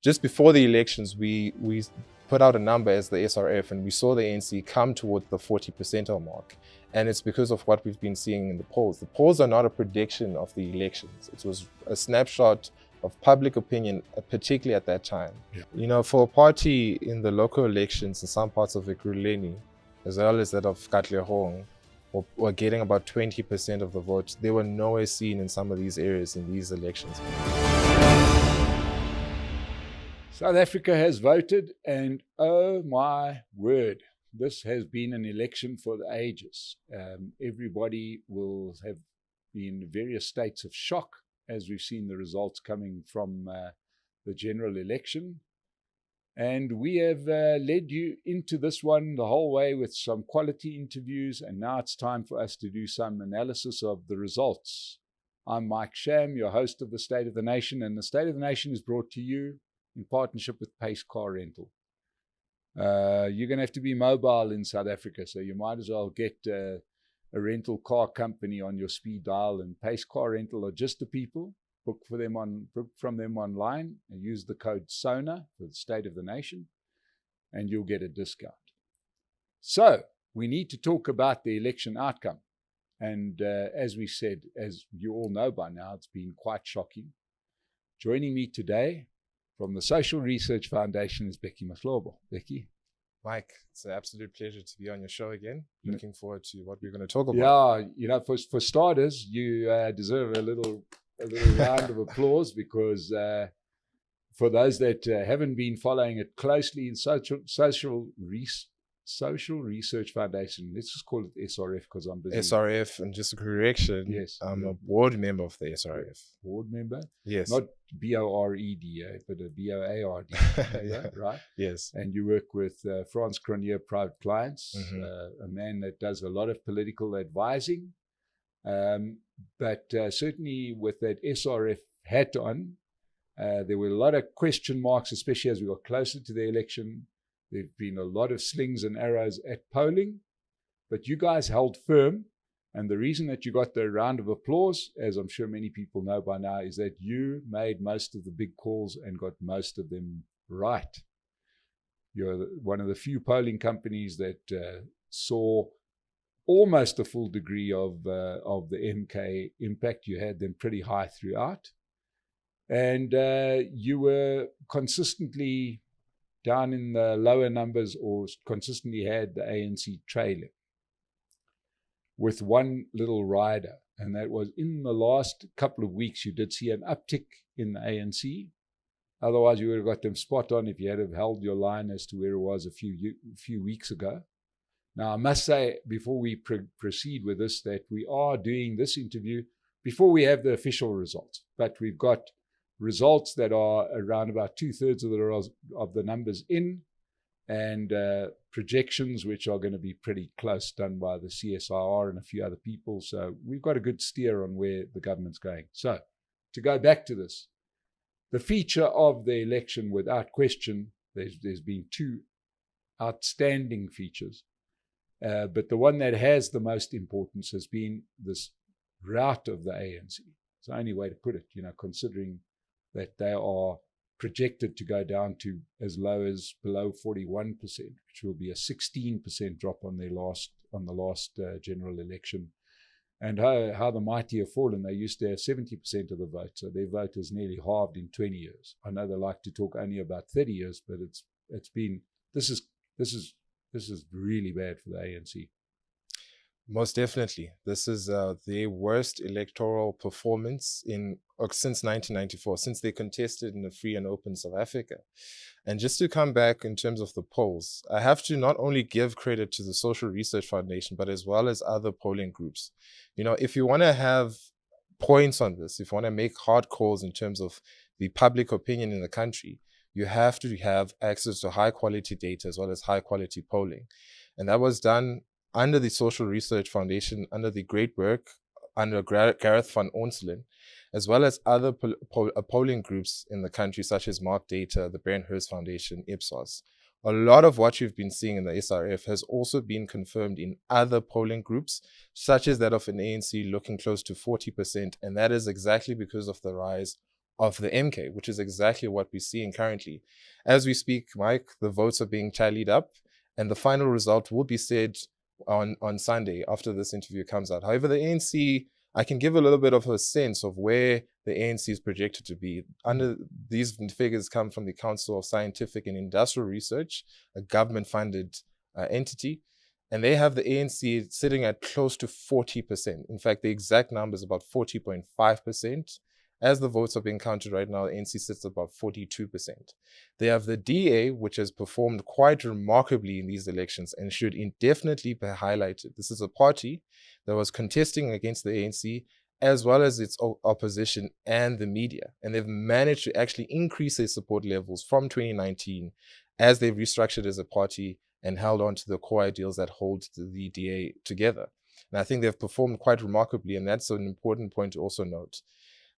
just before the elections, we put out a number as the SRF, and we saw the ANC come toward the 40 percentile mark. And it's because of what we've been seeing in the polls. The polls are not a prediction of the elections. It was a snapshot of public opinion, particularly at that time. Yeah. You know, for a party in the local elections in some parts of Ekurhuleni, as well as that of Katlehong, were getting about 20% of the vote, they were nowhere seen in some of these areas in these elections. South Africa has voted, and oh my word, this has been an election for the ages. Everybody will have been in various states of shock as we've seen the results coming from the general election. And we have led you into this one the whole way with some quality interviews, and now it's time for us to do some analysis of the results. I'm Mike Sham, your host of the State of the Nation, and the State of the Nation is brought to you in partnership with Pace Car Rental. You're going to have to be mobile in South Africa, so you might as well get a rental car company on your speed dial, and Pace Car Rental are just the people. Book from them online and use the code SONA for the State of the Nation, and you'll get a discount. So we need to talk about the election outcome. And as we said, as you all know by now, it's been quite shocking. Joining me today from the Social Research Foundation is Bheki Mahlobo. Bheki. Mike, it's an absolute pleasure to be on your show again. Looking forward to what we're going to talk about. Yeah, you know, for starters, you deserve a little round of applause, because for those that haven't been following it closely, in Social Research Foundation, let's just call it SRF because I'm busy. SRF, and just a correction, yes, I'm a board member of the SRF. Board member? Yes. Not BORED, but a BOARD, yeah. Right? Yes. And you work with Frans Cronje Private Clients, a man that does a lot of political advising. But certainly with that SRF hat on, there were a lot of question marks, especially as we got closer to the election. There have been a lot of slings and arrows at polling, but you guys held firm. And the reason that you got the round of applause, as I'm sure many people know by now, is that you made most of the big calls and got most of them right. You're one of the few polling companies that saw almost a full degree of the MK impact. You had them pretty high throughout. And you were consistently down in the lower numbers, or consistently had the ANC trailing, with one little rider. And that was in the last couple of weeks, you did see an uptick in the ANC. Otherwise, you would have got them spot on if you had have held your line as to where it was a few weeks ago. Now, I must say, before we proceed with this, that we are doing this interview before we have the official results. But we've got results that are around about 2/3 of the numbers in, and projections which are going to be pretty close, done by the CSIR and a few other people. So we've got a good steer on where the government's going. So to go back to this, the feature of the election, without question, there's been two outstanding features. But the one that has the most importance has been this rout of the ANC. It's the only way to put it, you know, considering that they are projected to go down to as low as below 41%, which will be a 16% drop on the last general election. And how the mighty have fallen. They used to have 70% of the vote, so their vote is nearly halved in 20 years. I know they like to talk only about 30 years, but this is really bad for the ANC. Most definitely. This is their worst electoral performance since 1994, since they contested in a free and open South Africa. And just to come back in terms of the polls, I have to not only give credit to the Social Research Foundation, but as well as other polling groups. You know, if you want to have points on this, if you want to make hard calls in terms of the public opinion in the country, you have to have access to high quality data as well as high quality polling. And that was done under the Social Research Foundation, under the great work under Gareth van Onselen, as well as other polling groups in the country, such as Mark Data, the Brand Hearst Foundation, Ipsos. A lot of what you've been seeing in the SRF has also been confirmed in other polling groups, such as that of an ANC looking close to 40%. And that is exactly because of the rise of the MK, which is exactly what we're seeing currently. As we speak, Mike, the votes are being tallied up, and the final result will be said on Sunday after this interview comes out. However, the ANC, I can give a little bit of a sense of where the ANC is projected to be. Under these figures come from the Council of Scientific and Industrial Research, a government-funded entity, and they have the ANC sitting at close to 40%. In fact, the exact number is about 40.5%. As the votes are being counted right now, the ANC sits at about 42%. They have the DA, which has performed quite remarkably in these elections and should indefinitely be highlighted. This is a party that was contesting against the ANC as well as its opposition and the media. And they've managed to actually increase their support levels from 2019 as they've restructured as a party and held on to the core ideals that hold the DA together. And I think they've performed quite remarkably, and that's an important point to also note.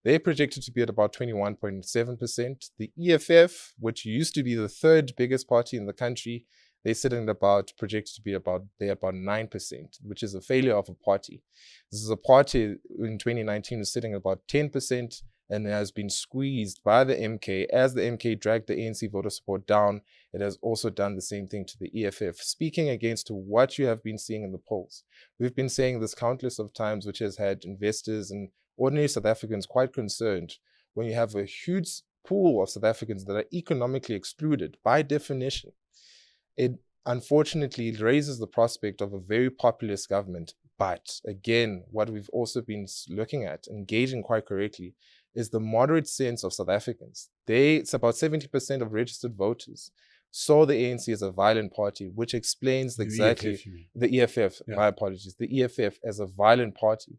They're projected to be at about 21.7%. The EFF, which used to be the third biggest party in the country, they're sitting at about, projected to be about 9%, which is a failure of a party. This is a party in 2019 was sitting at about 10% and has been squeezed by the MK. As the MK dragged the ANC voter support down, it has also done the same thing to the EFF, speaking against what you have been seeing in the polls. We've been saying this countless of times, which has had investors and ordinary South Africans quite concerned when you have a huge pool of South Africans that are economically excluded by definition. It unfortunately raises the prospect of a very populist government. But again, what we've also been looking at, engaging quite correctly, is the moderate sense of South Africans. It's about 70% of registered voters saw the ANC as a violent party, which explains the EFF, yeah. My apologies, the EFF as a violent party,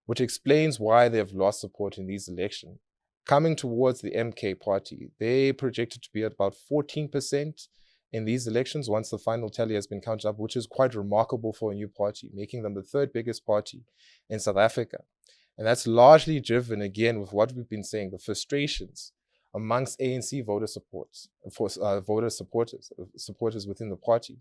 which explains why they've lost support in these elections. Coming towards the MK party, they projected to be at about 14% in these elections once the final tally has been counted up, which is quite remarkable for a new party, making them the third biggest party in South Africa. And that's largely driven, again, with what we've been saying, the frustrations amongst ANC voter supporters within the party.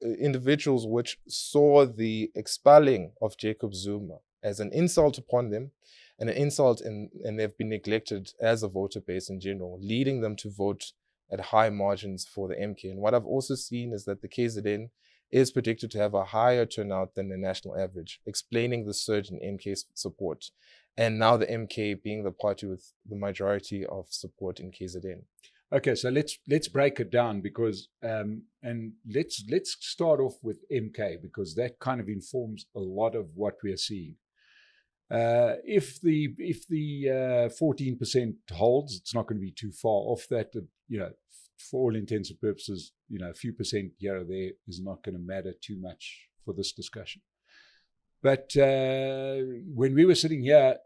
Individuals which saw the expelling of Jacob Zuma as an insult upon them and an insult, and they've been neglected as a voter base in general, leading them to vote at high margins for the MK. And what I've also seen is that the KZN is predicted to have a higher turnout than the national average, explaining the surge in MK support. And now the MK being the party with the majority of support in KZN. Okay, so let's break it down because and let's start off with MK because that kind of informs a lot of what we are seeing. If the 14% holds, it's not going to be too far off that. For all intents and purposes, a few percent here or there is not going to matter too much for this discussion. But when we were sitting here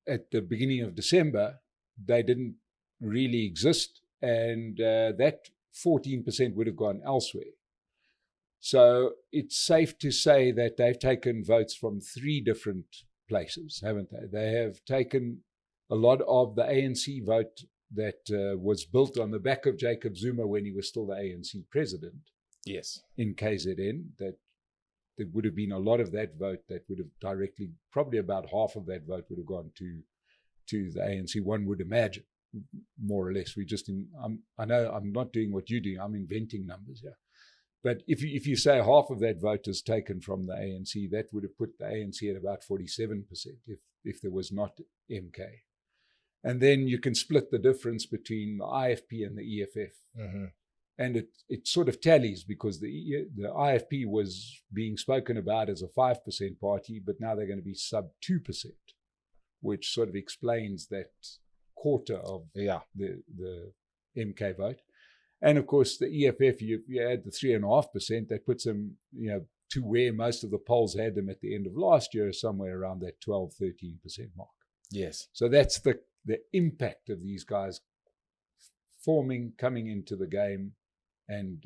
at the beginning of December, they didn't really exist, and that 14% would have gone elsewhere. So it's safe to say that they've taken votes from 3 different places, haven't they? They have taken a lot of the ANC vote that was built on the back of Jacob Zuma when he was still the ANC president. Yes. In KZN, that there would have been a lot of that vote that would have directly, probably about half of that vote would have gone to the ANC, one would imagine, more or less. I know I'm not doing what you're doing, I'm inventing numbers here. But if you say half of that vote is taken from the ANC, that would have put the ANC at about 47% if there was not MK. And then you can split the difference between the IFP and the EFF. Mm-hmm. And it sort of tallies because the IFP was being spoken about as a 5% party, but now they're going to be sub 2%, which sort of explains that quarter of the MK vote. And of course, the EFF, you add the 3.5%, that puts them, to where most of the polls had them at the end of last year, somewhere around that 12-13% mark. Yes. So that's the impact of these guys coming into the game and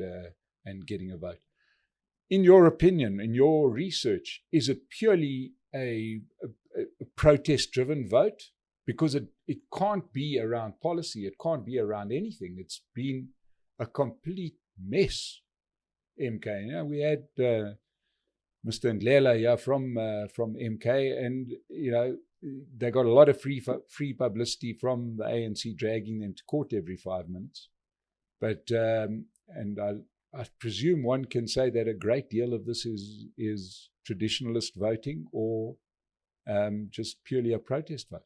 getting a vote. In your opinion, in your research, is it purely a protest-driven vote? Because it can't be around policy. It can't be around anything. It's been a complete mess, MK. We had Mr. Ndlela from MK, and they got a lot of free publicity from the ANC dragging them to court every 5 minutes. But and I presume one can say that a great deal of this is traditionalist voting or just purely a protest vote.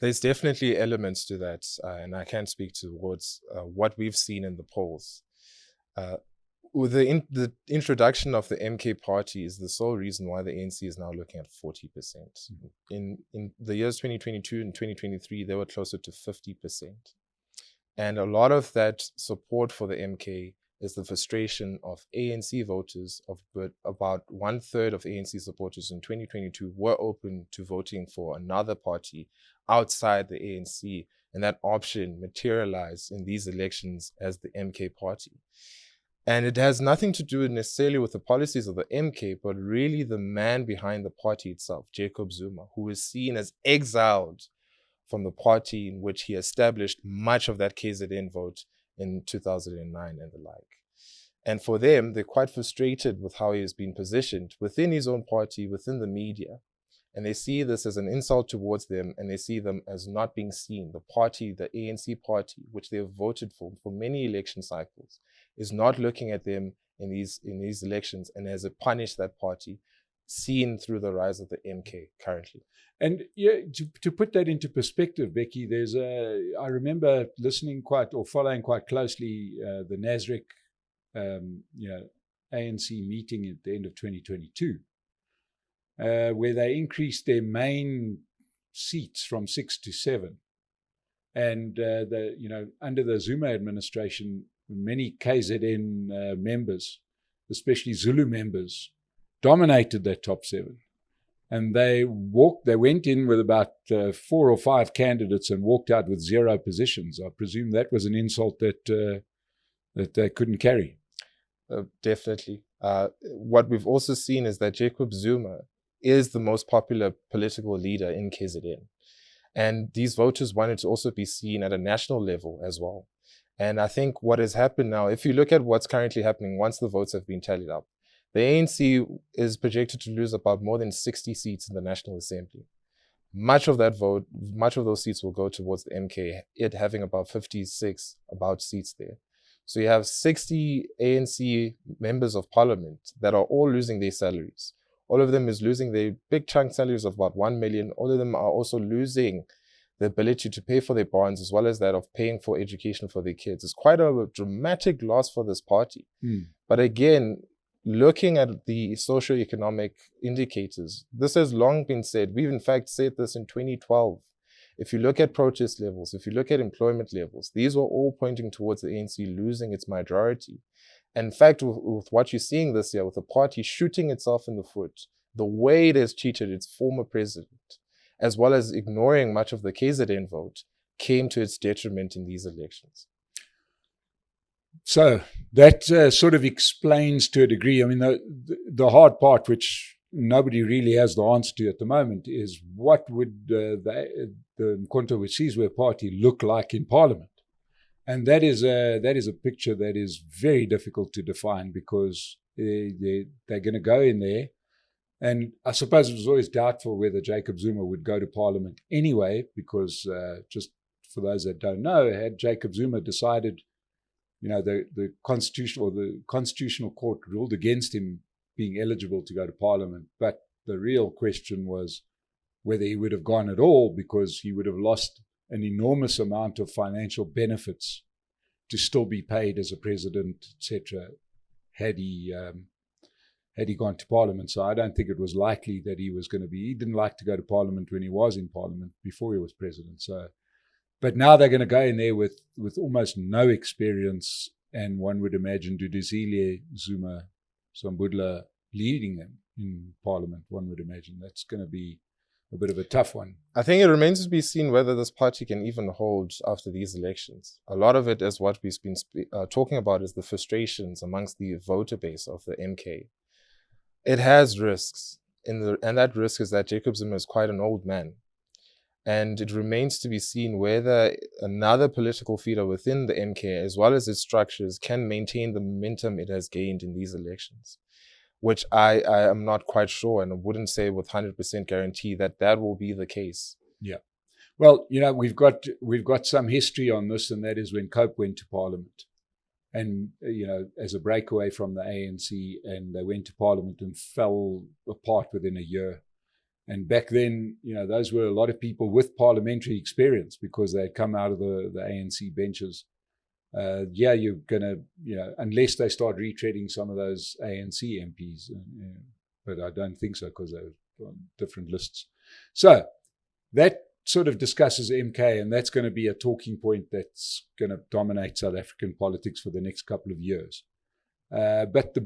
There's definitely elements to that, and I can speak towards what we've seen in the polls. With the introduction of the MK party is the sole reason why the ANC is now looking at 40%. In the years 2022 and 2023, they were closer to 50%. And a lot of that support for the MK is the frustration of ANC voters. But about 1/3 of ANC supporters in 2022 were open to voting for another party outside the ANC, and that option materialized in these elections as the MK party. And it has nothing to do necessarily with the policies of the MK, but really the man behind the party itself, Jacob Zuma, who is seen as exiled from the party in which he established much of that KZN vote in 2009 and the like. And for them, they're quite frustrated with how he has been positioned within his own party, within the media. And they see this as an insult towards them, and they see them as not being seen. The party, the ANC party, which they have voted for many election cycles, is not looking at them in these elections and has punished that party, seen through the rise of the MK currently. And yeah, to put that into perspective, Bheki, I remember listening following quite closely the Nasrec ANC meeting at the end of 2022, where they increased their main seats from 6 to 7. And under the Zuma administration, many KZN members, especially Zulu members, dominated that top 7. And they went in with about 4 or 5 candidates and walked out with 0 positions. I presume that was an insult that they couldn't carry. Definitely. What we've also seen is that Jacob Zuma is the most popular political leader in KZN. And these voters wanted to also be seen at a national level as well. And I think what has happened now, if you look at what's currently happening once the votes have been tallied up, the ANC is projected to lose about more than 60 seats in the National Assembly. Much of those seats will go towards the MK, it having about 56 seats there. So you have 60 ANC members of parliament that are all losing their salaries. All of them is losing their big chunk salaries of about 1 million. All of them are also losing the ability to pay for their bonds, as well as that of paying for education for their kids. It's quite a dramatic loss for this party. But again, looking at the socioeconomic indicators, this has long been said. We've in fact said this in 2012. If you look at protest levels, if you look at employment levels, these were all pointing towards the ANC losing its majority. And in fact, with what you're seeing this year, with the party shooting itself in the foot, the way it has cheated its former president, as well as ignoring much of the KZN vote, came to its detriment in these elections. So that sort of explains to a degree, I mean, the hard part, which nobody really has the answer to at the moment, is what would the Mkhonto weSizwe party look like in Parliament? And that is a picture that is very difficult to define, because they're going to go in there. And I suppose it was always doubtful whether Jacob Zuma would go to Parliament anyway, because just for those that don't know, had Jacob Zuma decided, the Constitutional Court ruled against him being eligible to go to Parliament. But the real question was whether he would have gone at all, because he would have lost an enormous amount of financial benefits to still be paid as a president, etc., had he gone to Parliament. So I don't think it was likely that he was going to be. He didn't like to go to Parliament when he was in Parliament before he was president. So, but now they're going to go in there with almost no experience, and one would imagine Duduzile, Zuma, Sambudla leading them in Parliament. One would imagine that's going to be a bit of a tough one. I think it remains to be seen whether this party can even hold after these elections. A lot of it, as what we've been talking about, is the frustrations amongst the voter base of the MK. It has risks, and that risk is that Jacob Zuma is quite an old man. And it remains to be seen whether another political feeder within the MK, as well as its structures, can maintain the momentum it has gained in these elections. which I am not quite sure, and I wouldn't say with 100% guarantee that that will be the case. Yeah. Well, we've got some history on this, and that is when Cope went to Parliament, and as a breakaway from the ANC, and they went to Parliament and fell apart within a year. And back then, those were a lot of people with parliamentary experience because they had come out of the ANC benches. You're gonna, unless they start retreading some of those ANC MPs, but I don't think so because they're on different lists. So that sort of discusses MK, and that's going to be a talking point that's going to dominate South African politics for the next couple of years. But the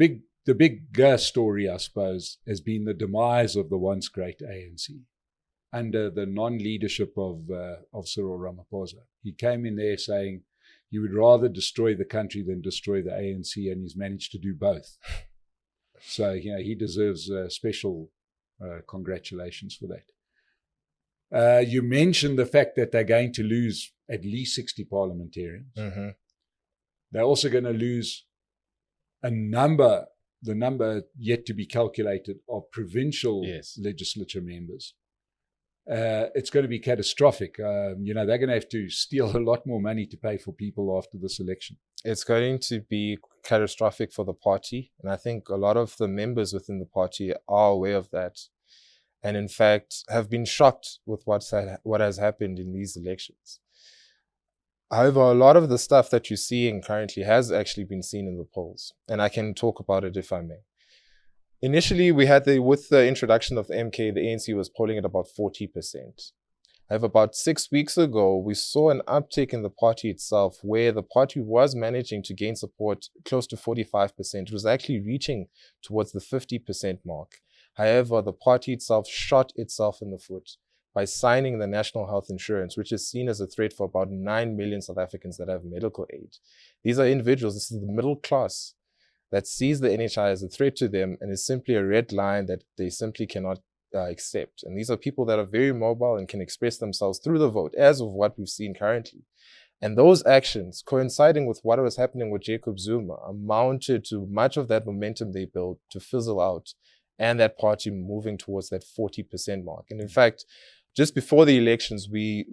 big story, I suppose, has been the demise of the once great ANC under the non-leadership of Cyril Ramaphosa. He came in there saying he would rather destroy the country than destroy the ANC, and he's managed to do both. So, he deserves special congratulations for that. You mentioned the fact that they're going to lose at least 60 parliamentarians. Mm-hmm. They're also going to lose the number yet to be calculated of provincial legislature members. It's going to be catastrophic. They're going to have to steal a lot more money to pay for people after this election. It's going to be catastrophic for the party. And I think a lot of the members within the party are aware of that. And in fact, have been shocked with what has happened in these elections. However, a lot of the stuff that you're seeing currently has actually been seen in the polls. And I can talk about it if I may. Initially, we had with the introduction of the MK, the ANC was polling at about 40%. However, about 6 weeks ago, we saw an uptick in the party itself, where the party was managing to gain support close to 45%. It was actually reaching towards the 50% mark. However, the party itself shot itself in the foot by signing the National Health Insurance, which is seen as a threat for about 9 million South Africans that have medical aid. These are individuals, this is the middle class, that sees the NHI as a threat to them and is simply a red line that they simply cannot accept. And these are people that are very mobile and can express themselves through the vote, as of what we've seen currently. And those actions, coinciding with what was happening with Jacob Zuma, amounted to much of that momentum they built to fizzle out, and that party moving towards that 40% mark. And in fact, just before the elections, we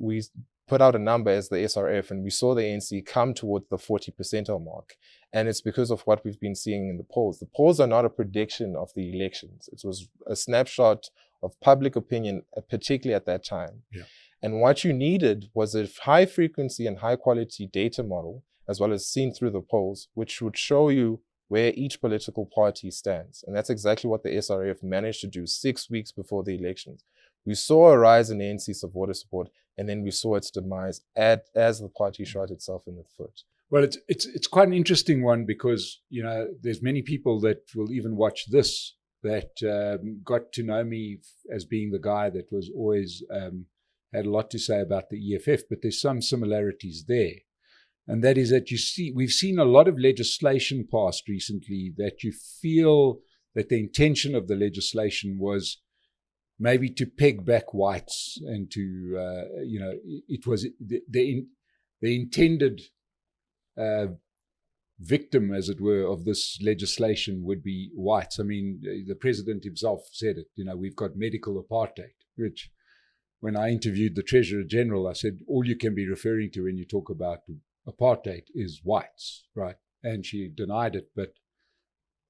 put out a number as the SRF, and we saw the ANC come towards the 40% mark. And it's because of what we've been seeing in the polls. The polls are not a prediction of the elections. It was a snapshot of public opinion, particularly at that time. Yeah. And what you needed was a high frequency and high quality data model, as well as seen through the polls, which would show you where each political party stands. And that's exactly what the SRF managed to do 6 weeks before the elections. We saw a rise in ANC voter support, and then we saw its demise as the party shot itself in the foot. Well, it's quite an interesting one because, there's many people that will even watch this that got to know me as being the guy that was always had a lot to say about the EFF, but there's some similarities there. And that is that we've seen a lot of legislation passed recently that you feel that the intention of the legislation was maybe to peg back whites and to, it was the intended victim, as it were, of this legislation would be whites. I mean, the president himself said it, we've got medical apartheid, which when I interviewed the Treasurer General, I said, all you can be referring to when you talk about apartheid is whites, right? And she denied it, but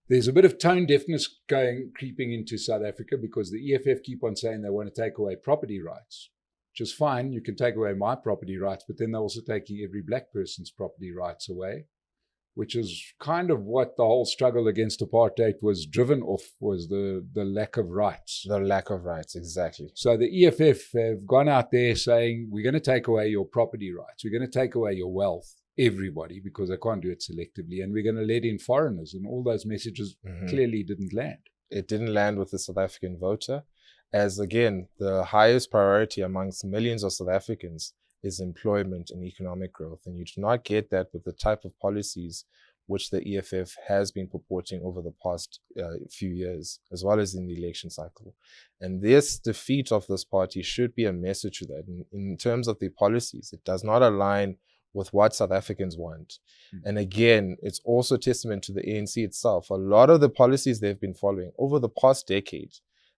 there's a bit of tone deafness creeping into South Africa because the EFF keep on saying they want to take away property rights, which is fine. You can take away my property rights, but then they're also taking every black person's property rights away, which is kind of what the whole struggle against apartheid was driven off, was the lack of rights. The lack of rights, exactly. So the EFF have gone out there saying, we're going to take away your property rights. We're going to take away your wealth, everybody, because they can't do it selectively. And we're going to let in foreigners. And all those messages clearly didn't land. It didn't land with the South African voter, as again, the highest priority amongst millions of South Africans is employment and economic growth. And you do not get that with the type of policies which the EFF has been purporting over the past few years, as well as in the election cycle. And this defeat of this party should be a message to that. In terms of the policies, it does not align with what South Africans want. And again, it's also testament to the ANC itself. A lot of the policies they've been following over the past decade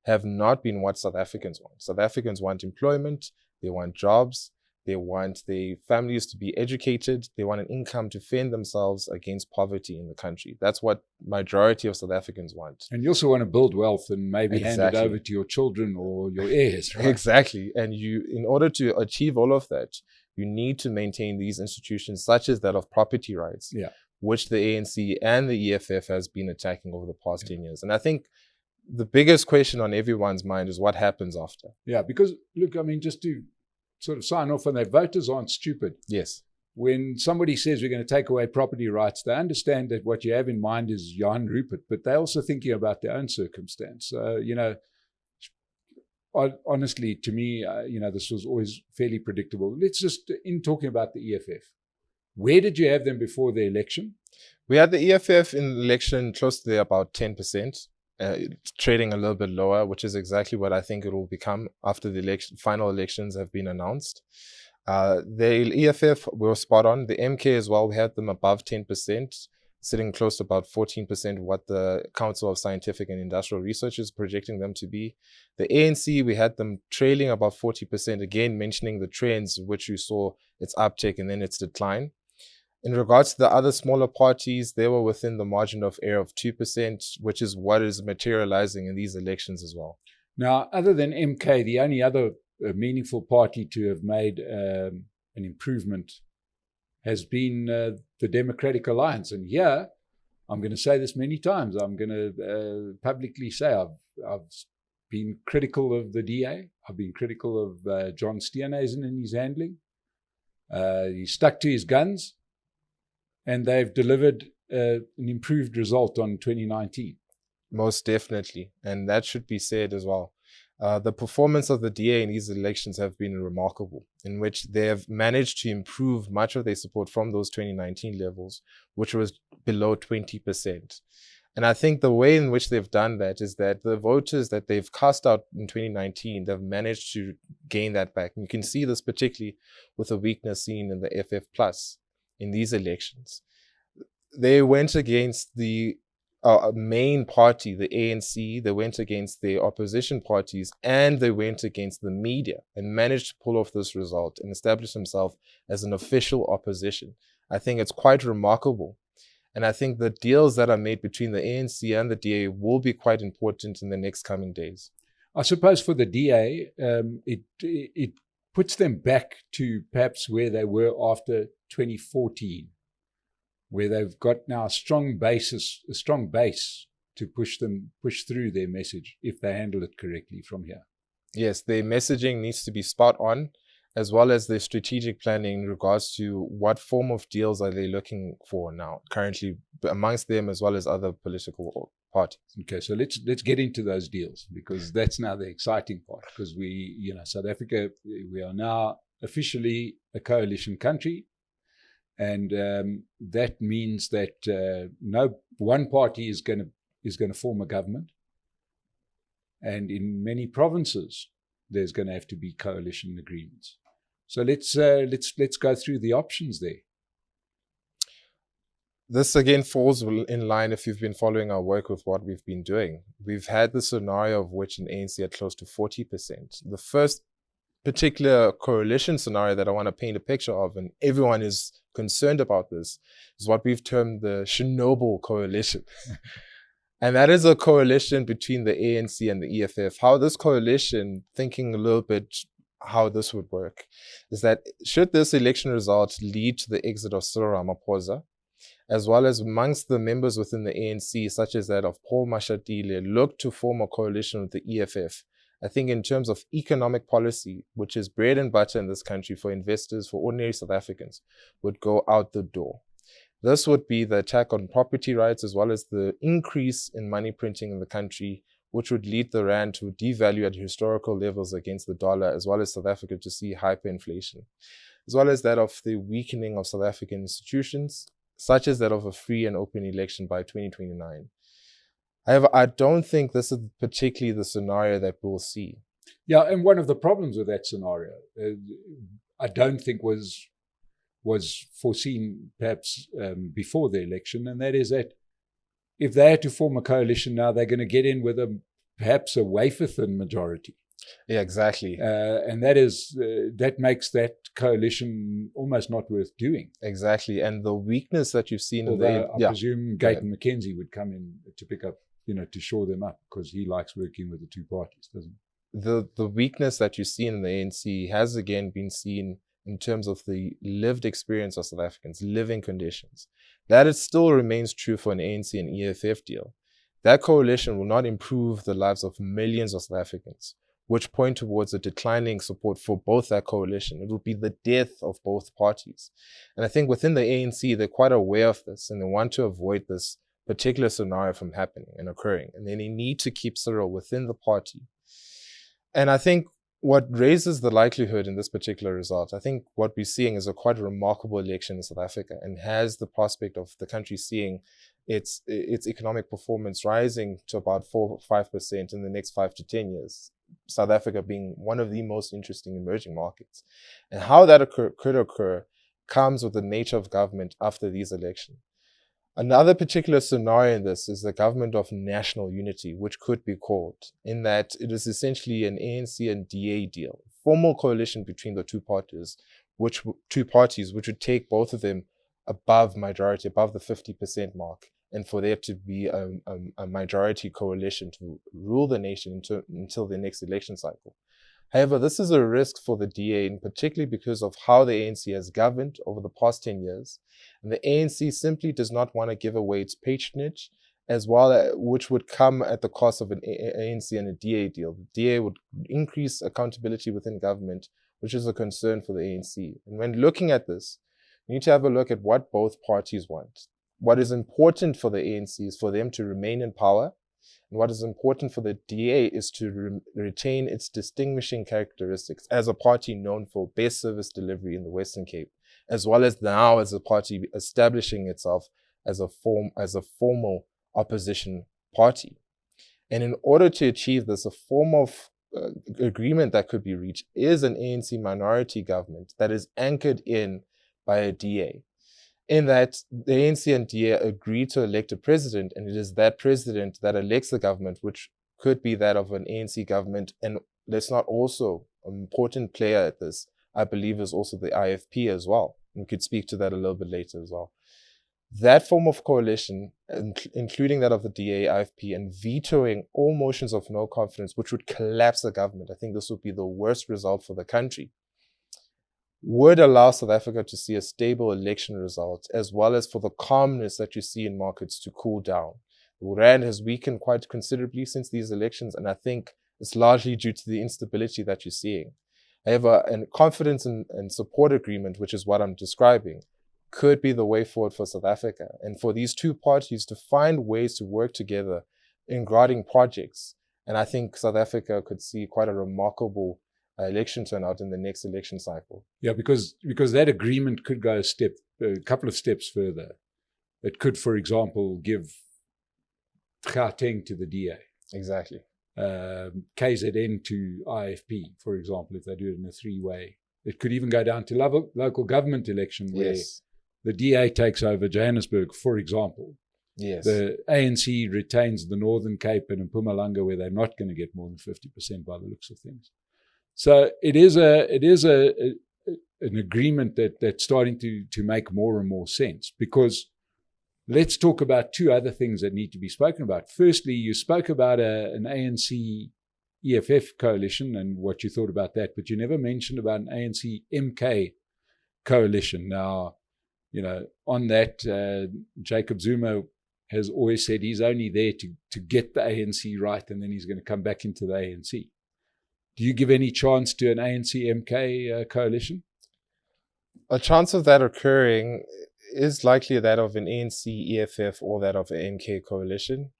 have not been what South Africans want. South Africans want employment, they want jobs, they want their families to be educated, they want an income to fend themselves against poverty in the country. That's what majority of South Africans want. And you also want to build wealth and maybe hand it over to your children or your heirs, right? Exactly. And in order to achieve all of that, you need to maintain these institutions such as that of property rights, which the ANC and the EFF has been attacking over the past 10 years. And I think the biggest question on everyone's mind is what happens after. Yeah, because look, I mean, just to sort of sign off on that, voters aren't stupid. Yes. When somebody says we're going to take away property rights, they understand that what you have in mind is Johan Rupert, but they're also thinking about their own circumstance. So, you know, honestly, to me, you know, this was always fairly predictable. Let's just, in talking about the EFF, where did you have them before the election? We had the EFF in the election close to about 10%. Trading a little bit lower, which is exactly what I think it will become after the final elections have been announced. The EFF, we were spot on. The MK as well, we had them above 10%, sitting close to about 14%, what the Council of Scientific and Industrial Research is projecting them to be. The ANC, we had them trailing about 40%, again mentioning the trends which you saw its uptick and then its decline. In regards to the other smaller parties, they were within the margin of error of 2%, which is what is materializing in these elections as well. Now, other than MK, the only other meaningful party to have made an improvement has been the Democratic Alliance. And here, I'm going to say this many times, I'm going to publicly say I've been critical of the DA. I've been critical of John Steenhuisen and his handling. He stuck to his guns. And they've delivered an improved result on 2019. Most definitely. And that should be said as well. The performance of the DA in these elections have been remarkable, in which they have managed to improve much of their support from those 2019 levels, which was below 20%. And I think the way in which they've done that is that the voters that they've cast out in 2019, they've managed to gain that back. And you can see this particularly with the weakness seen in the FF Plus. In these elections, they went against the main party, the ANC, they went against the opposition parties, and they went against the media and managed to pull off this result and establish themselves as an official opposition. I think it's quite remarkable. And I think the deals that are made between the ANC and the DA will be quite important in the next coming days. I suppose for the DA, it puts them back to perhaps where they were after 2014, where they've got now a strong base to push through their message if they handle it correctly from here. Yes, their messaging needs to be spot on, as well as their strategic planning in regards to what form of deals are they looking for now, currently amongst them as well as other political parties. Okay, so let's get into those deals, because that's now the exciting part, because South Africa, we are now officially a coalition country. And that means that no one party is going to form a government, and in many provinces there's going to have to be coalition agreements. So let's go through the options there. This again falls in line, if you've been following our work, with what we've been doing. We've had the scenario of which an ANC at close to 40%. The first particular coalition scenario that I want to paint a picture of, and everyone is concerned about this, is what we've termed the Chernobyl coalition. And that is a coalition between the ANC and the EFF. How this coalition, thinking a little bit how this would work, is that should this election result lead to the exit of Cyril Ramaphosa, as well as amongst the members within the ANC, such as that of Paul Mashatile, look to form a coalition with the EFF, I think in terms of economic policy, which is bread and butter in this country for investors, for ordinary South Africans, would go out the door. This would be the attack on property rights, as well as the increase in money printing in the country, which would lead the rand to devalue at historical levels against the dollar, as well as South Africa to see hyperinflation, as well as that of the weakening of South African institutions, such as that of a free and open election by 2029. However, I don't think this is particularly the scenario that we'll see. Yeah, and one of the problems with that scenario, I don't think was was foreseen perhaps before the election, and that is that if they had to form a coalition now, they're going to get in with perhaps a wafer-thin majority. Yeah, exactly. And that makes that coalition almost not worth doing. Exactly. And the weakness that you've seen Although I presume Gayton McKenzie would come in to pick up, to shore them up, because he likes working with the two parties, doesn't he? The weakness that you see in the ANC has again been seen in terms of the lived experience of South Africans, living conditions. That it still remains true for an ANC and EFF deal. That coalition will not improve the lives of millions of South Africans, which point towards a declining support for both that coalition. It will be the death of both parties. And I think within the ANC, they're quite aware of this, and they want to avoid this particular scenario from happening and occurring. And then they need to keep Cyril within the party. And I think what raises the likelihood in this particular result, I think what we're seeing is a quite remarkable election in South Africa, and has the prospect of the country seeing its economic performance rising to about 4 or 5% in the next 5 to 10 years. South Africa being one of the most interesting emerging markets. And how that could occur comes with the nature of government after these elections. Another particular scenario in this is the government of national unity, which could be called, in that it is essentially an ANC and DA deal, formal coalition between the two parties, which would take both of them above majority, above the 50% mark, and for there to be a majority coalition to rule the nation until the next election cycle. However, this is a risk for the DA, and particularly because of how the ANC has governed over the past 10 years. And the ANC simply does not want to give away its patronage, as well, which would come at the cost of an ANC and a DA deal. The DA would increase accountability within government, which is a concern for the ANC. And when looking at this, we need to have a look at what both parties want. What is important for the ANC is for them to remain in power. And what is important for the DA is to retain its distinguishing characteristics as a party known for best service delivery in the Western Cape, as well as now as a party establishing itself as a formal opposition party. And in order to achieve this, a form of agreement that could be reached is an ANC minority government that is anchored in by a DA. In that the ANC and DA agree to elect a president, and it is that president that elects the government, which could be that of an ANC government. And let's not also, an important player at this, I believe, is also the IFP as well. We could speak to that a little bit later as well. That form of coalition, including that of the DA, IFP, and vetoing all motions of no confidence, which would collapse the government, I think this would be the worst result for the country, would allow South Africa to see a stable election result, as well as for the calmness that you see in markets to cool down. The rand has weakened quite considerably since these elections, and I think it's largely due to the instability that you're seeing. However, a confidence and support agreement, which is what I'm describing, could be the way forward for South Africa, and for these two parties to find ways to work together in guarding projects. And I think South Africa could see quite a remarkable election turnout in the next election cycle. Yeah, because that agreement could go a couple of steps further. It could, for example, give Gauteng to the DA. Exactly. KZN to IFP, for example, if they do it in a three-way. It could even go down to local government election where the DA takes over Johannesburg, for example. Yes. The ANC retains the Northern Cape and Mpumalanga, where they're not going to get more than 50% by the looks of things. So it is an agreement that's starting to make more and more sense, because let's talk about two other things that need to be spoken about. Firstly, you spoke about an ANC EFF coalition and what you thought about that, but you never mentioned about an ANC MK coalition. Now, on that, Jacob Zuma has always said he's only there to get the ANC right, and then he's going to come back into the ANC. Do you give any chance to an ANC-MK coalition? A chance of that occurring is likely that of an ANC-EFF or that of an MK coalition.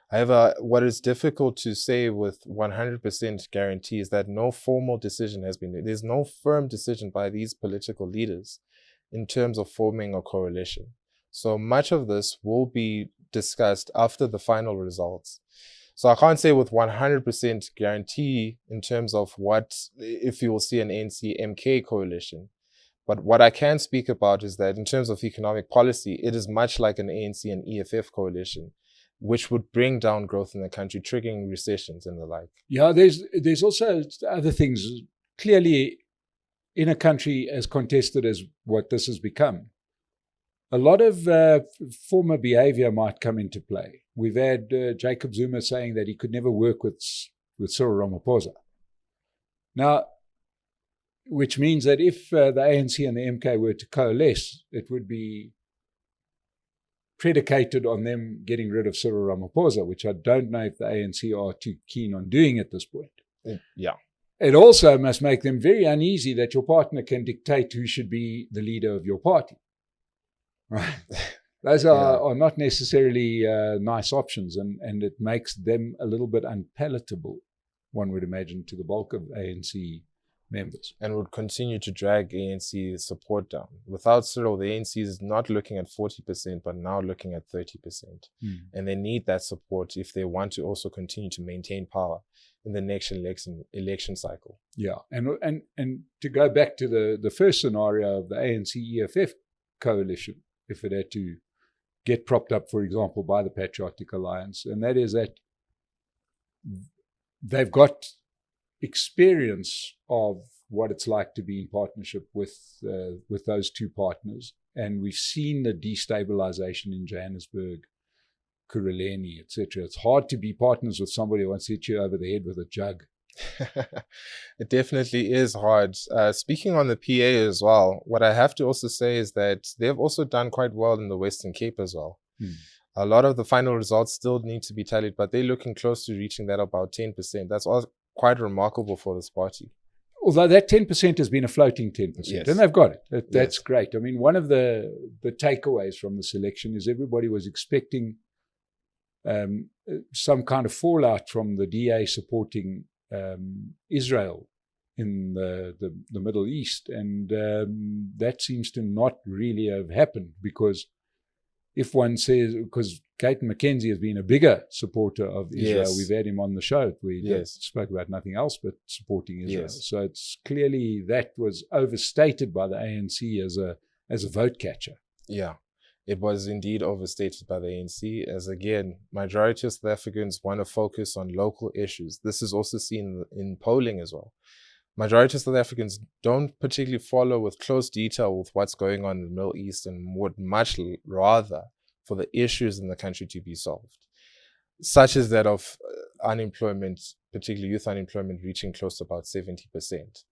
However, what is difficult to say with 100% guarantee is that no formal decision has been made. There's no firm decision by these political leaders in terms of forming a coalition. So much of this will be discussed after the final results. So I can't say with 100% guarantee in terms of if you will see an ANC-MK coalition. But what I can speak about is that in terms of economic policy, it is much like an ANC and EFF coalition, which would bring down growth in the country, triggering recessions and the like. Yeah, there's also other things. Clearly, in a country as contested as what this has become, a lot of former behavior might come into play. We've had Jacob Zuma saying that he could never work with Cyril Ramaphosa. Now, which means that if the ANC and the MK were to coalesce, it would be predicated on them getting rid of Cyril Ramaphosa, which I don't know if the ANC are too keen on doing at this point. Yeah. It also must make them very uneasy that your partner can dictate who should be the leader of your party. Right? Those are not necessarily nice options, and it makes them a little bit unpalatable, one would imagine, to the bulk of ANC members. And would continue to drag ANC support down. Without Cyril, the ANC is not looking at 40%, but now looking at 30%. And they need that support if they want to also continue to maintain power in the next election cycle. Yeah, and to go back to the first scenario of the ANC-EFF coalition, if it had to get propped up, for example, by the Patriotic Alliance, and that is that they've got experience of what it's like to be in partnership with those two partners, and we've seen the destabilization in Johannesburg, Kuruleni, etc. It's hard to be partners with somebody who wants to hit you over the head with a jug. It definitely is hard. Speaking on the PA as well, what I have to also say is that they've also done quite well in the Western Cape as well. A lot of the final results still need to be tallied, but they're looking close to reaching that about 10%. That's all quite remarkable for this party. Although that 10% has been a floating 10%, yes. And they've got it. That's great. I mean, one of the takeaways from this election is everybody was expecting some kind of fallout from the DA supporting Israel in the Middle East, and that seems to not really have happened, because if one says, because Caton McKenzie has been a bigger supporter of Israel, we've had him on the show, we spoke about nothing else but supporting Israel. So it's clearly that was overstated by the ANC as a vote catcher. Yeah. It was indeed overstated by the ANC, as again, majority of South Africans want to focus on local issues. This is also seen in polling as well. Majority of South Africans don't particularly follow with close detail with what's going on in the Middle East, and would much rather for the issues in the country to be solved, such as that of unemployment, particularly youth unemployment, reaching close to about 70%.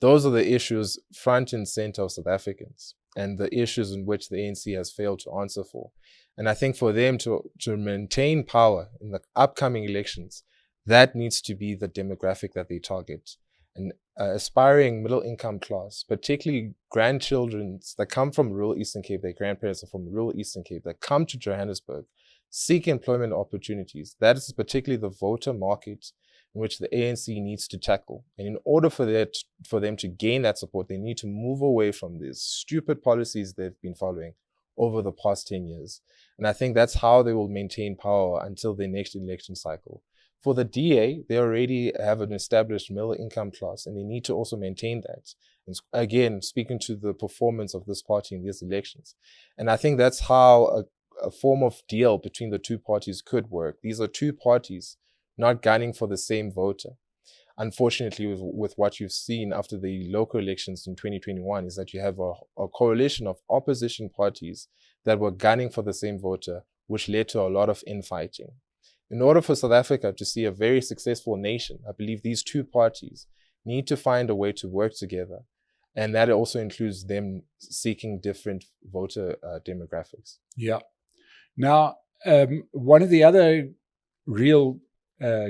Those are the issues front and center of South Africans, and the issues in which the ANC has failed to answer for. And I think for them to maintain power in the upcoming elections, that needs to be the demographic that they target. An aspiring middle income class, particularly grandchildren that come from rural Eastern Cape, their grandparents are from rural Eastern Cape, that come to Johannesburg, seek employment opportunities. That is particularly the voter market in which the ANC needs to tackle. And in order for them to gain that support, they need to move away from these stupid policies they've been following over the past 10 years. And I think that's how they will maintain power until the next election cycle. For the DA, they already have an established middle income class, and they need to also maintain that. And again, speaking to the performance of this party in these elections. And I think that's how a form of deal between the two parties could work. These are two parties not gunning for the same voter. Unfortunately, with what you've seen after the local elections in 2021 is that you have a coalition of opposition parties that were gunning for the same voter, which led to a lot of infighting. In order for South Africa to see a very successful nation, I believe these two parties need to find a way to work together. And that also includes them seeking different voter demographics. Yeah. Now, one of the other real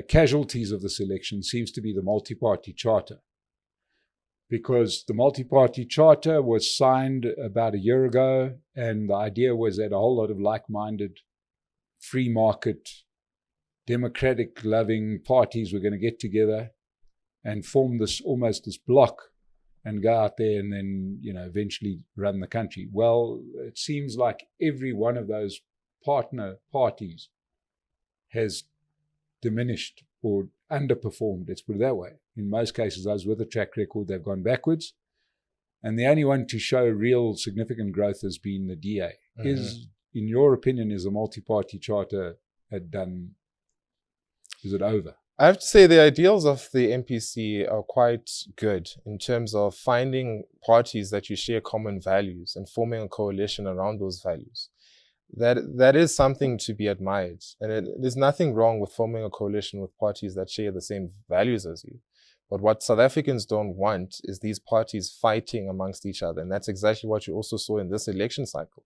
casualties of this election seems to be the multi-party charter, because the multi-party charter was signed about a year ago, and the idea was that a whole lot of like-minded, free market, democratic-loving parties were going to get together and form this bloc and go out there and then, eventually run the country. Well, it seems like every one of those partner parties has diminished or underperformed, let's put it that way. In most cases, those with a track record, they've gone backwards. And the only one to show real significant growth has been the DA. Is, in your opinion, is the multi-party charter is it over? I have to say the ideals of the MPC are quite good in terms of finding parties that you share common values and forming a coalition around those values. That is something to be admired. And there's nothing wrong with forming a coalition with parties that share the same values as you. But what South Africans don't want is these parties fighting amongst each other. And that's exactly what you also saw in this election cycle.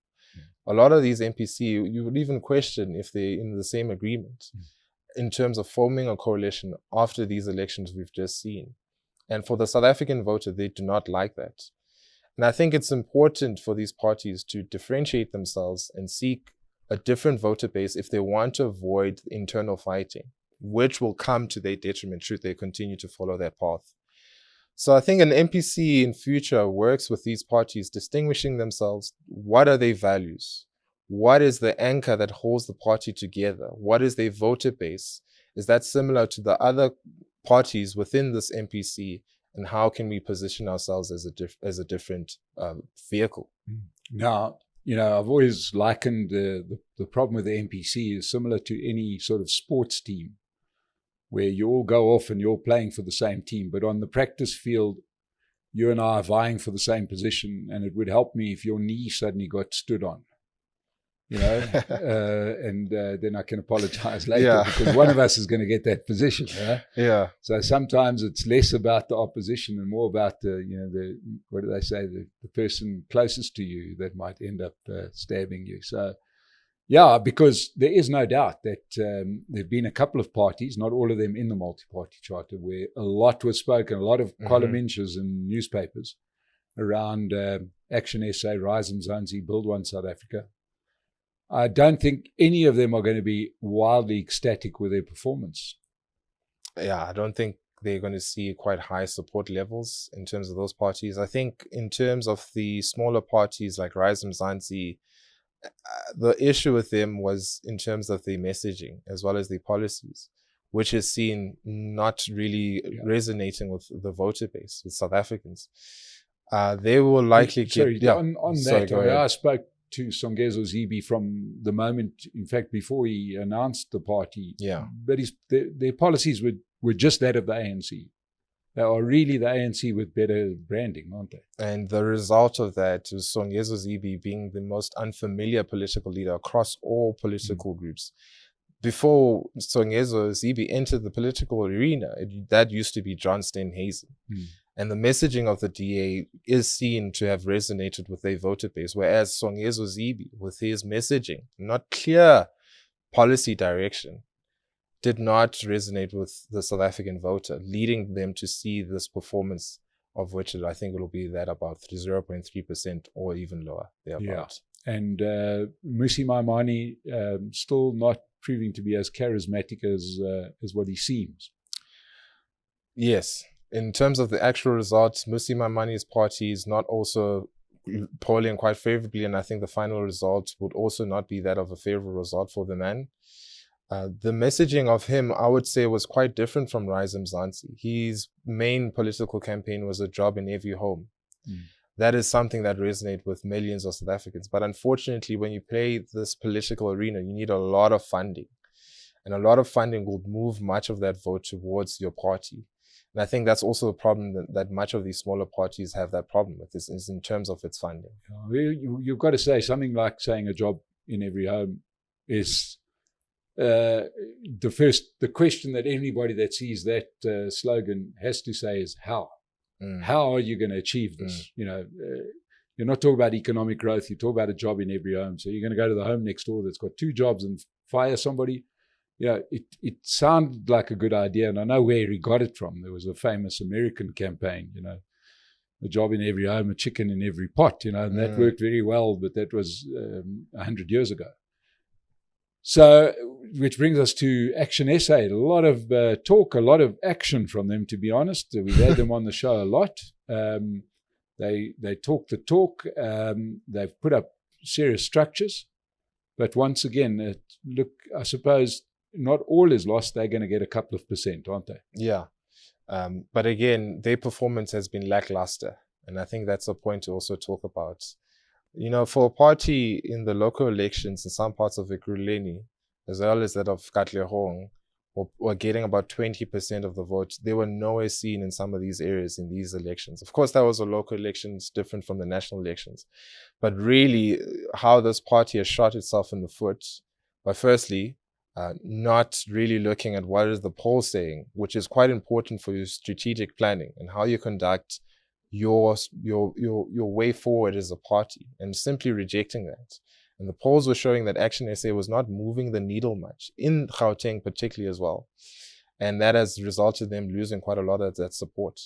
A lot of these MPC, you would even question if they're in the same agreement in terms of forming a coalition after these elections we've just seen. And for the South African voter, they do not like that. And I think it's important for these parties to differentiate themselves and seek a different voter base if they want to avoid internal fighting, which will come to their detriment should they continue to follow that path. So I think an MPC in future works with these parties, distinguishing themselves. What are their values? What is the anchor that holds the party together? What is their voter base? Is that similar to the other parties within this MPC? And how can we position ourselves as a different vehicle? Now, I've always likened the problem with the MPC is similar to any sort of sports team, where you all go off and you're playing for the same team, but on the practice field, you and I are vying for the same position, and it would help me if your knee suddenly got stood on. And then I can apologize later because one of us is going to get that position. Yeah. So sometimes it's less about the opposition and more about what do they say, the person closest to you that might end up stabbing you. So, yeah, because there is no doubt that there have been a couple of parties, not all of them in the multi-party charter, where a lot was spoken, a lot of column inches in newspapers around Action SA, Rise Mzansi, Build One South Africa. I don't think any of them are going to be wildly ecstatic with their performance. Yeah, I don't think they're going to see quite high support levels in terms of those parties. I think in terms of the smaller parties like Rise Mzansi, the issue with them was in terms of their messaging as well as their policies, which is seen not really resonating with the voter base, with South Africans. They will likely get... I spoke to Songezo Zibi from the moment, in fact, before he announced the party. Yeah. But their policies were just that of the ANC. They are really the ANC with better branding, aren't they? And the result of that is Songezo Zibi being the most unfamiliar political leader across all political groups. Before Songezo Zibi entered the political arena, that used to be John Steenhuisen. And the messaging of the DA is seen to have resonated with their voter base, whereas Songezo Zibi, with his messaging, not clear policy direction, did not resonate with the South African voter, leading them to see this performance of which I think it will be that about 0.3% or even lower. Thereabout. Yeah. And Mmusi Maimane still not proving to be as charismatic as what he seems. Yes. In terms of the actual results, Mmusi Maimane's party is not also polling quite favorably, and I think the final result would also not be that of a favorable result for the man. The messaging of him, I would say, was quite different from Rise Mzansi. His main political campaign was a job in every home. That is something that resonates with millions of South Africans. But unfortunately, when you play this political arena, you need a lot of funding. And a lot of funding will move much of that vote towards your party. And I think that's also a problem that much of these smaller parties have that problem with, is in terms of its funding. You've got to say something like saying a job in every home is the question that anybody that sees that slogan has to say is how. How are you going to achieve this? You're not talking about economic growth. You talk about a job in every home. So you're going to go to the home next door that's got 2 jobs and fire somebody. It sounded like a good idea, and I know where he got it from. There was a famous American campaign, a job in every home, a chicken in every pot, and that worked very well, but that was 100 years ago. So, which brings us to Action SA. A lot of talk, a lot of action from them, to be honest. We've had them on the show a lot. They talk the talk. They've put up serious structures. But once again, look, I suppose not all is lost. They're going to get a couple of %, aren't they? Yeah. But again, their performance has been lackluster. And I think that's a point to also talk about. You know, for a party in the local elections in some parts of Ekurhuleni, as well as that of Katlehong, or getting about 20% of the vote, they were nowhere seen in some of these areas in these elections. Of course, that was a local elections different from the national elections. But really, how this party has shot itself in the foot by firstly, not really looking at what is the poll saying, which is quite important for your strategic planning and how you conduct your way forward as a party, and simply rejecting that. And the polls were showing that Action SA was not moving the needle much, in Gauteng particularly as well. And that has resulted in them losing quite a lot of that support.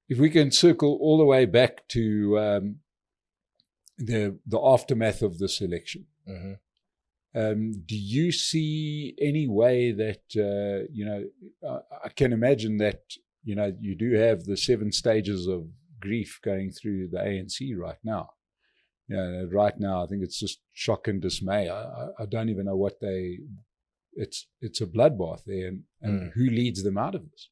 If we can circle all the way back to the aftermath of this election, do you see any way that, I can imagine that, you do have the 7 stages of grief going through the ANC right now. Right now, I think it's just shock and dismay. I don't even know what it's a bloodbath there, and who leads them out of this?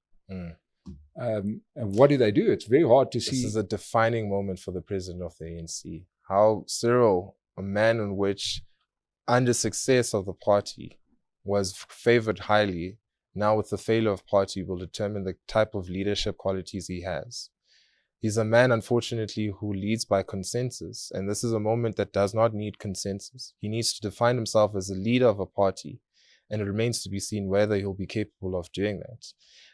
And what do they do? It's very hard to see. This is a defining moment for the president of the ANC. How Cyril, a man in which, under success of the party, was favored highly, now with the failure of party, will determine the type of leadership qualities he has. He's a man, unfortunately, who leads by consensus, and this is a moment that does not need consensus. He needs to define himself as a leader of a party, and it remains to be seen whether he'll be capable of doing that.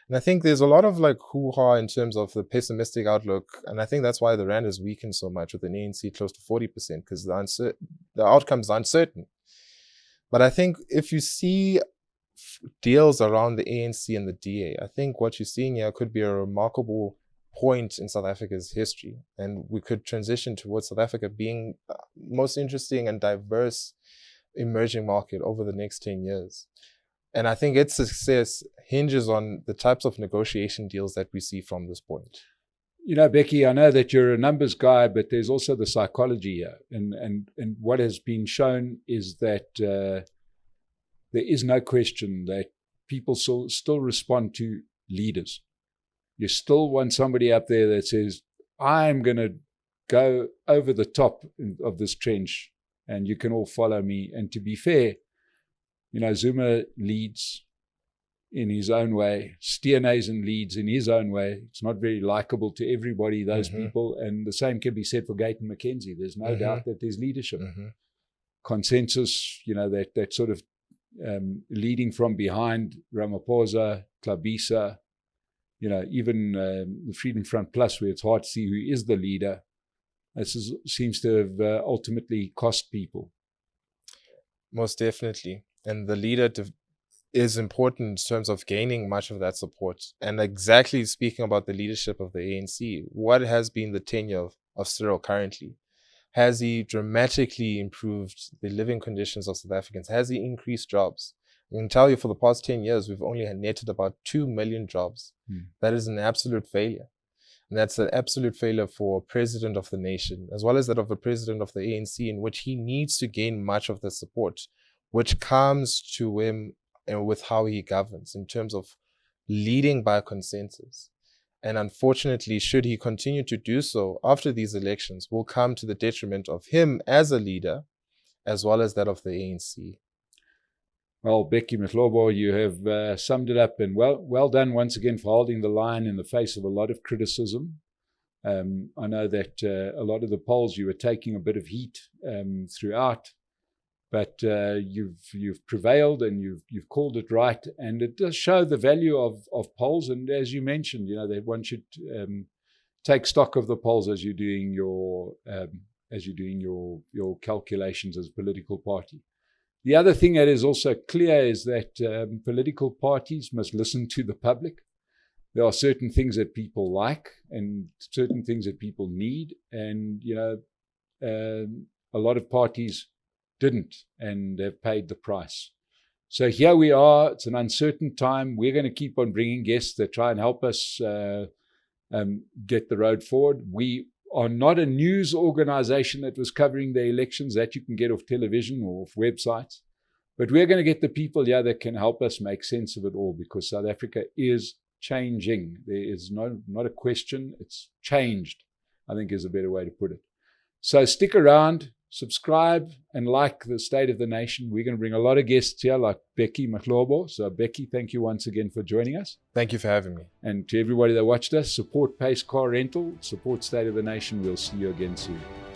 And I think there's a lot of hoo-ha in terms of the pessimistic outlook, and I think that's why the rand has weakened so much with an ANC close to 40%, because the outcome's uncertain. But I think if you see deals around the ANC and the DA, I think what you're seeing here could be a remarkable point in South Africa's history, and we could transition towards South Africa being the most interesting and diverse emerging market over the next 10 years. And I think its success hinges on the types of negotiation deals that we see from this point. Bheki, I know that you're a numbers guy, but there's also the psychology here. And what has been shown is that there is no question that people still respond to leaders. You still want somebody up there that says, I'm going to go over the top of this trench and you can all follow me. And to be fair, Zuma leads in his own way. Steenhuisen leads in his own way. It's not very likable to everybody, those people. And the same can be said for Gayton McKenzie. There's no doubt that there's leadership. Consensus, that sort of leading from behind, Ramaphosa, Tlabisa, even the Freedom Front Plus, where it's hard to see who is the leader. This seems to have ultimately cost people. Most definitely. And the leader is important in terms of gaining much of that support. And exactly speaking about the leadership of the ANC, what has been the tenure of Cyril currently? Has he dramatically improved the living conditions of South Africans? Has he increased jobs? I can tell you for the past 10 years, we've only netted about 2 million jobs. That is an absolute failure. And that's an absolute failure for a president of the nation, as well as that of a president of the ANC, in which he needs to gain much of the support, which comes to him and with how he governs in terms of leading by consensus. And unfortunately, should he continue to do so after these elections, will come to the detriment of him as a leader, as well as that of the ANC. Well, Bheki Mahlobo, you have summed it up, and well done once again for holding the line in the face of a lot of criticism. I know that a lot of the polls you were taking a bit of heat throughout, but you've prevailed and you've called it right, and it does show the value of polls. And as you mentioned, that one should take stock of the polls as you're doing your calculations as a political party. The other thing that is also clear is that political parties must listen to the public. There are certain things that people like and certain things that people need. And, a lot of parties didn't and have paid the price. So here we are. It's an uncertain time. We're going to keep on bringing guests that try and help us get the road forward. We are not a news organization that was covering the elections that you can get off television or off websites. But we're going to get the people here that can help us make sense of it all, because South Africa is changing. There is not a question. It's changed, I think is a better way to put it. So stick around, subscribe, and like the State of the Nation. We're going to bring a lot of guests here like Bheki Mahlobo. So Bheki, thank you once again for joining us. Thank you for having me. And to everybody that watched us, support Pace Car Rental, support State of the Nation. We'll see you again soon.